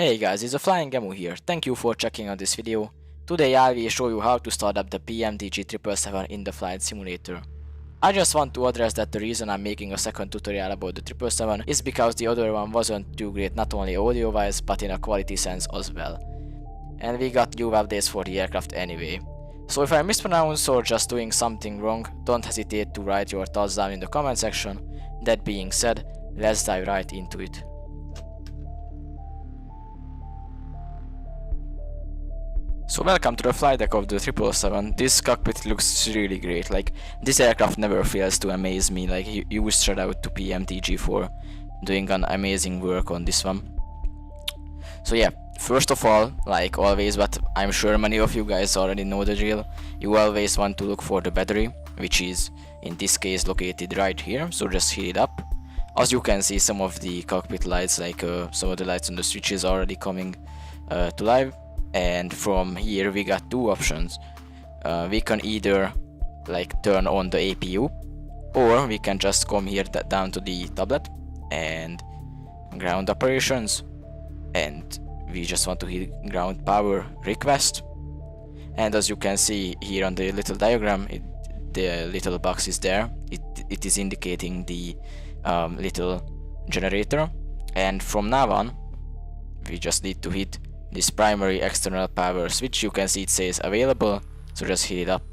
Hey guys, it's a Flying Emu here. Thank you for checking out this video. Today I will show you how to start up the PMDG 777 in the flight simulator. I just want to address that the reason I'm making a second tutorial about the 777 is because the other one wasn't too great not only audio wise but in a quality sense as well. And we got new updates for the aircraft anyway. So if I mispronounce or just doing something wrong, don't hesitate to write your thoughts down in the comment section. That being said, let's dive right into it. So welcome to the flight deck of the 777. This cockpit looks really great. Like, this aircraft never fails to amaze me. Like, huge shout out to PMDG for doing an amazing work on this one. So yeah, first of all, like always, but I'm sure many of you guys already know the drill, you always want to look for the battery, which is in this case located right here. So just heat it up. As you can see, some of the cockpit lights, like some of the lights on the switches, are already coming to life. And from here we got two options. We can either like turn on the APU, or we can just come here down to the tablet and ground operations, and we just want to hit ground power request. And as you can see here on the little diagram, the little box is there. It is indicating the little generator, and from now on we just need to hit this primary external power switch. You can see it says available, so just hit it up.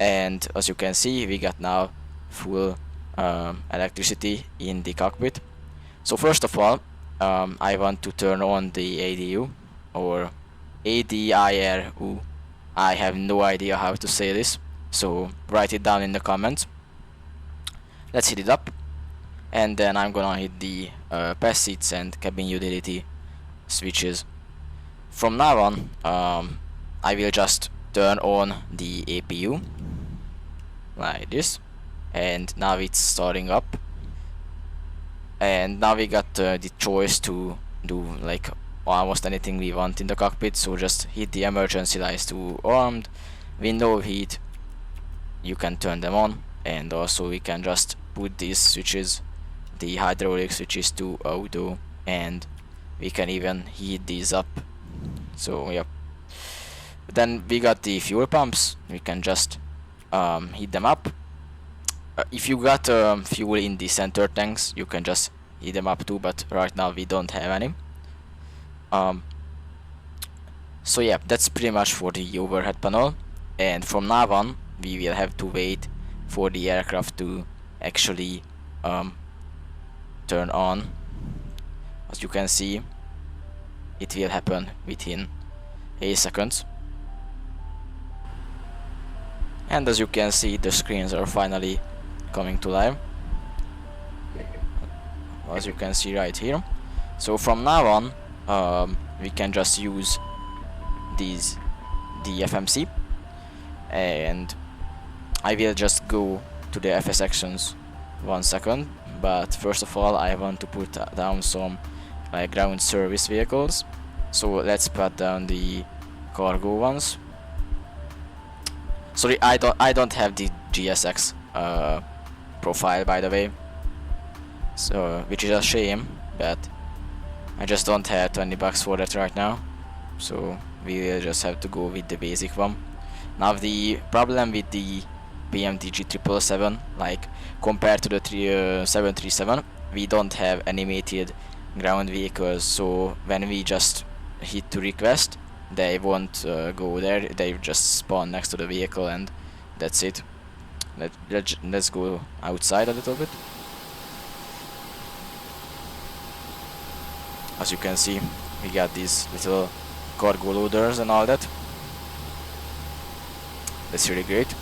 And as you can see, we got now full electricity in the cockpit. So first of all, I want to turn on the ADU or ADIRU. I have no idea how to say this, so write it down in the comments. Let's hit it up. And then I'm gonna hit the pass seats and cabin utility switches. From now on, I will just turn on the APU like this, and now it's starting up. And now we got the choice to do like almost anything we want in the cockpit. So just hit the emergency lights to armed, window heat, you can turn them on, and also we can just put these switches, the hydraulic switches, to auto, and we can even heat these up. So yep. Then we got the fuel pumps. We can just heat them up. If you got fuel in the center tanks, you can just heat them up too, but right now we don't have any. So yeah, that's pretty much for the overhead panel. And from now on we will have to wait for the aircraft to actually turn on. As you can see, it will happen within 8 seconds. And as you can see, the screens are finally coming to life, as you can see right here. So from now on, we can just use the FMC, and I will just go to the FS sections 1 second. But first of all, I want to put down some ground service vehicles. So let's put down the cargo ones. Sorry, I don't have the GSX profile, by the way, so which is a shame, but I just don't have $20 for that right now, so we will just have to go with the basic one. Now the problem with the PMDG 777, like compared to the 737, we don't have animated ground vehicles. So when we just hit to request, they won't go there. They just spawn next to the vehicle, and that's it. Let's go outside a little bit. As you can see, we got these little cargo loaders and all that. That's really great.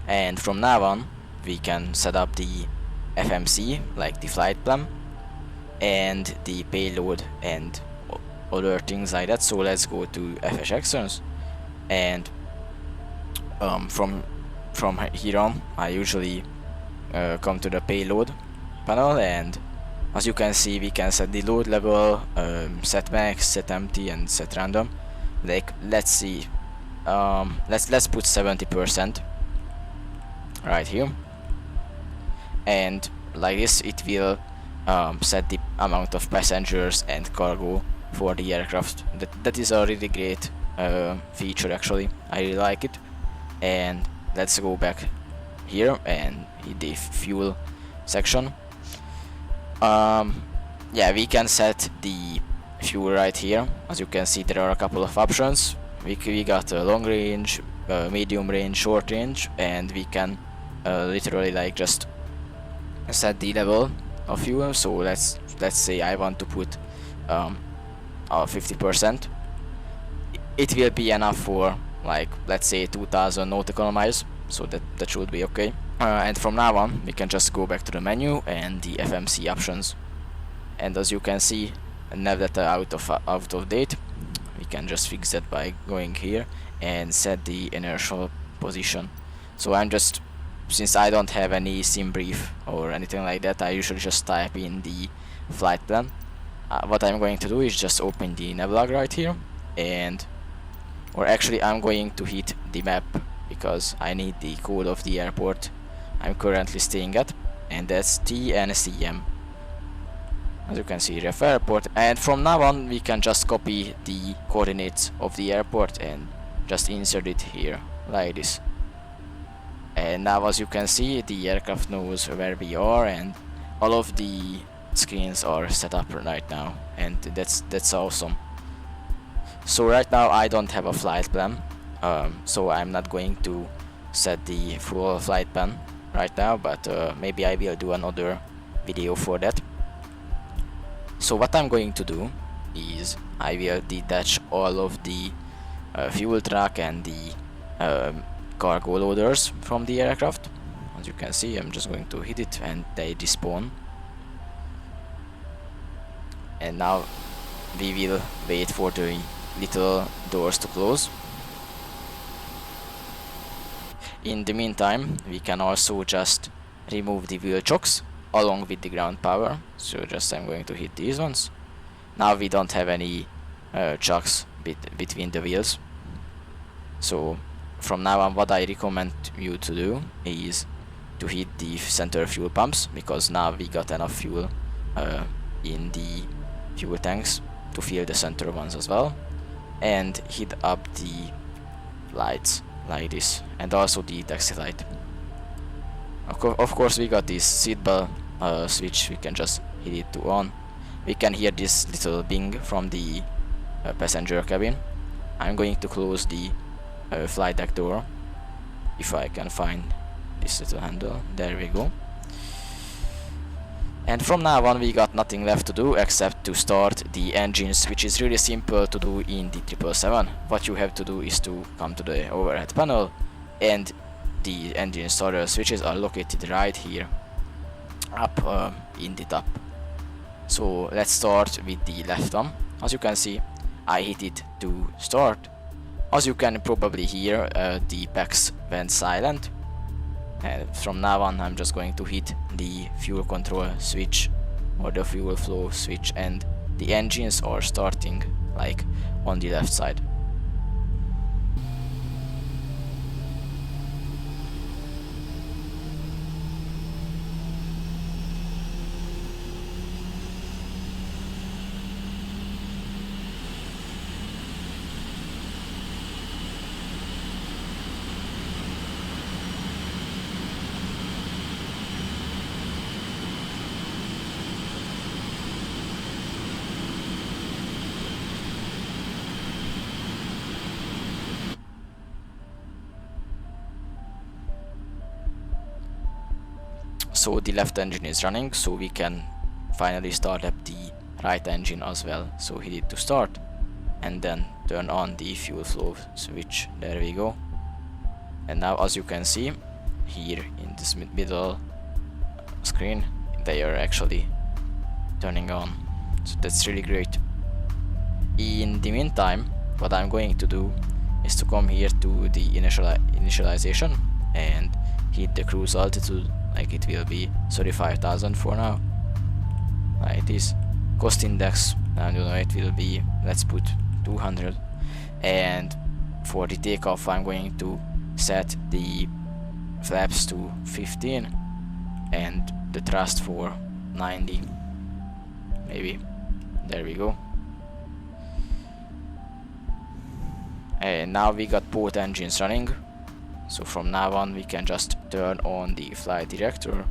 And from now on, we can set up the FMC, like the flight plan, and the payload and other things like that. So let's go to FS actions, and from here on, I usually come to the payload panel, and as you can see, we can set the load level, set max, set empty, and set random. Like, let's see, let's put 70% right here, and like this it will set the amount of passengers and cargo for the aircraft. That is a really great feature actually. I really like it. And let's go back here and hit the fuel section. Yeah, we can set the fuel right here. As you can see, there are a couple of options. We got a long range, medium range, short range, and we can literally like just set the level of fuel. So let's say I want to put 50%. It will be enough for like, let's say 2000 nautical miles, so that should be okay. And from now on we can just go back to the menu and the FMC options, and as you can see, nav data out of date. We can just fix that by going here and set the inertial position. So I'm just, since I don't have any sim brief or anything like that, I usually just type in the flight plan. What I'm going to do is just open the navlog right here, and or actually I'm going to hit the map because I need the code of the airport I'm currently staying at, and that's TNCM. As you can see, ref airport, and from now on we can just copy the coordinates of the airport and just insert it here like this. And now as you can see, the aircraft knows where we are and all of the screens are set up right now, and that's awesome. So right now I don't have a flight plan, so I'm not going to set the full flight plan right now, but maybe I will do another video for that. So what I'm going to do is I will detach all of the fuel truck and the cargo loaders from the aircraft. As you can see, I'm just going to hit it and they despawn. And now we will wait for the little doors to close. In the meantime, we can also just remove the wheel chocks along with the ground power. So just I'm going to hit these ones. Now we don't have any chocks between the wheels. So from now on, what I recommend you to do is to hit the center fuel pumps, because now we got enough fuel in the fuel tanks to fill the center ones as well, and hit up the lights like this, and also the taxi light. Of course, we got this seatbelt switch. We can just hit it to on. We can hear this little bing from the passenger cabin. I'm going to close the flight deck door if I can find this little handle. There we go. And from now on we got nothing left to do except to start the engines, which is really simple to do in the 777. What you have to do is to come to the overhead panel, and the engine starter switches are located right here up in the top. So let's start with the left one. As you can see, I hit it to start. As you can probably hear, the PAX went silent. And from now on I'm just going to hit the fuel control switch or the fuel flow switch, and the engines are starting like on the left side. So the left engine is running, so we can finally start up the right engine as well. So hit it to start and then turn on the fuel flow switch. There we go. And now as you can see here in this middle screen, they are actually turning on. So that's really great. In the meantime, what I'm going to do is to come here to the initialization and hit the cruise altitude. Like it will be 35,000 for now, like this. Cost index, I don't know, it will be, let's put 200. And for the takeoff I'm going to set the flaps to 15 and the thrust for 90. maybe. There we go. And now we got both engines running, so from now on we can just turn on the flight director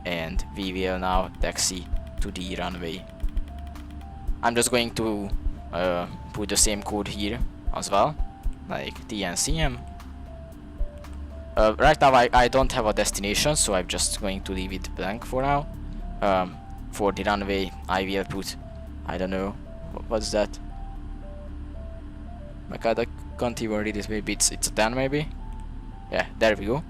and we will now taxi to the runway. I'm just going to put the same code here as well, like TNCM. Right now I don't have a destination, so I'm just going to leave it blank for now. For the runway I will put, I don't know, what's that? My god, I can't even read it. Maybe it's a 10 maybe? Yeah, there we go.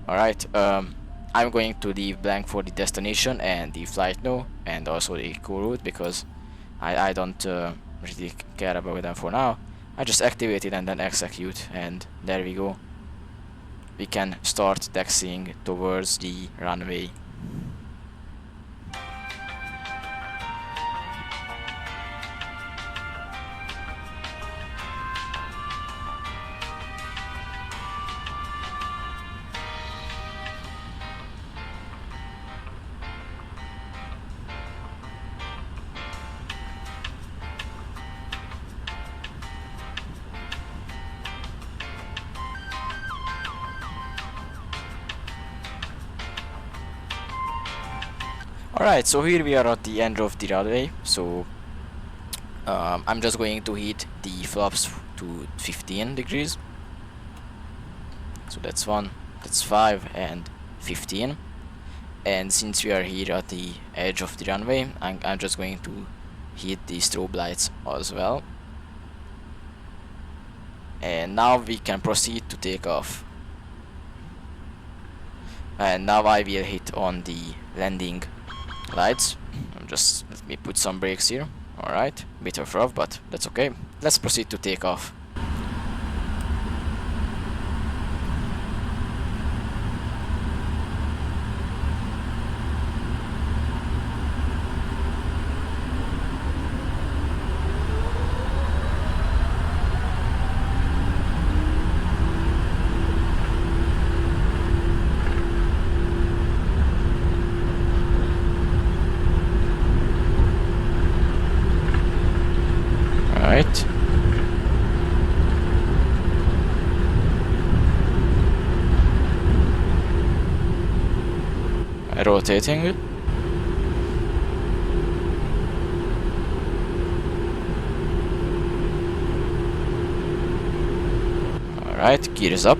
Alright, I'm going to leave blank for the destination and the flight no, and also the call route, because I don't really care about them for now. I just activate it and then execute, and there we go. We can start taxiing towards the runway. Alright, so here we are at the end of the runway, so I'm just going to hit the flaps to 15 degrees. So that's 1, that's 5 and 15. And since we are here at the edge of the runway, I'm just going to hit the strobe lights as well. And now we can proceed to take off. And now I will hit on the landing lights. Let me put some brakes here. Alright, bit of rough, but that's okay. Let's proceed to take off. Alright. Rotating. Alright, gears up.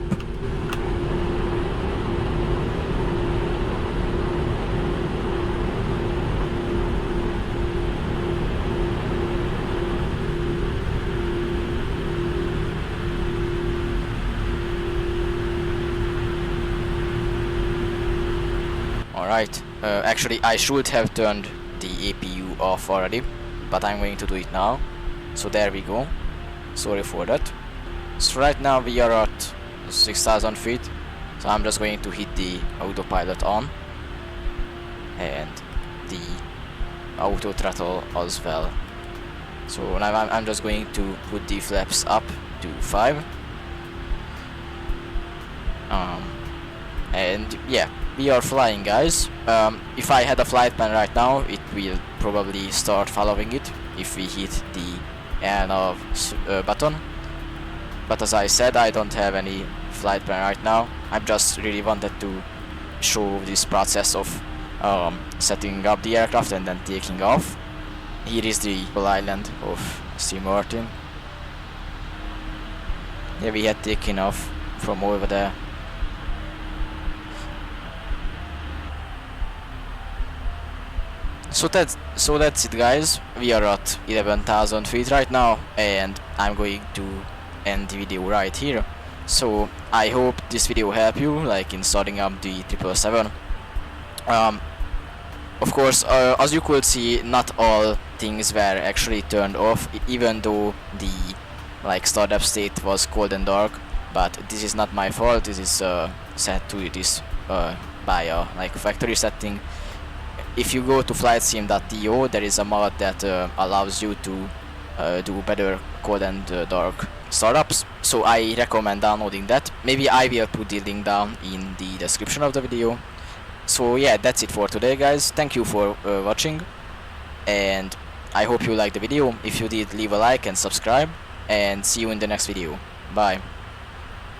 Alright, actually I should have turned the APU off already, but I'm going to do it now. So there we go. Sorry for that. So right now we are at 6,000 feet, so I'm just going to hit the autopilot on and the auto throttle as well. So now I'm just going to put the flaps up to 5. And yeah, we are flying, guys. If I had a flight plan right now, it will probably start following it if we hit the N of button. But as I said, I don't have any flight plan right now. I just really wanted to show this process of setting up the aircraft and then taking off. Here is the island of St. Martin. Yeah, we had taken off from over there. So that's it, guys. We are at 11,000 feet right now, and I'm going to end the video right here. So I hope this video helped you, like in starting up the 777. Of course, as you could see, not all things were actually turned off, even though the startup state was cold and dark. But this is not my fault. This is set to this by a factory setting. If you go to flightsim.to, there is a mod that allows you to do better cold and dark startups. So I recommend downloading that. Maybe I will put the link down in the description of the video. So yeah, that's it for today, guys. Thank you for watching. and I hope you liked the video. If you did, leave a like and subscribe, and see you in the next video. Bye.